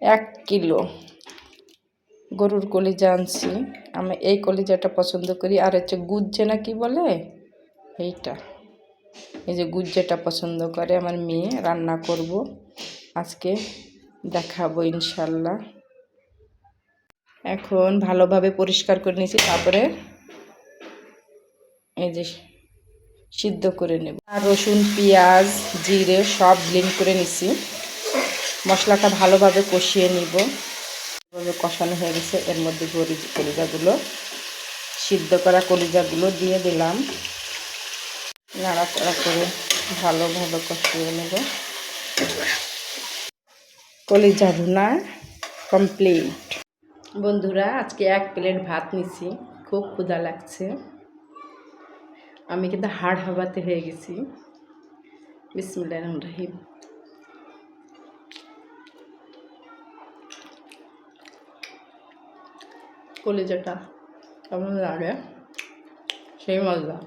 1 kilo গরুর কলিজা আনছি। আমি এই কলিজাটা পছন্দ করি। আর হচ্ছে গুজ্জে না কি বলে এইটা, এই যে গুজ্জেটা পছন্দ করে আমার মেয়ে। রান্না করব আজকে, দেখাবো ইনশাল্লাহ। এখন ভালোভাবে পরিষ্কার করে নিয়েছি, তারপরে এই যে সিদ্ধ করে নেব। আর রসুন, পেঁয়াজ, জিরে সব ব্লেন্ড করে নিছি। মশলাটা ভালোভাবে কষিয়ে নিব। কষানো হয়ে গেছে, এর মধ্যে কলিজাগুলো, সিদ্ধ করা কলিজাগুলো দিয়ে দিলাম। নাড়াচাড়া করে ভালোভাবে কষিয়ে নেব। কলিজা ভুনা কমপ্লিট। বন্ধুরা, আজকে 1 প্লেট ভাত নিছি। খুব ক্ষুধা লাগছে, আমি কিন্তু হাড় হাবাতে হয়ে গেছি। বিসমিল্লাহির রহমানির রহিম। কলিজাটা কেমন লাগে সেই মজা।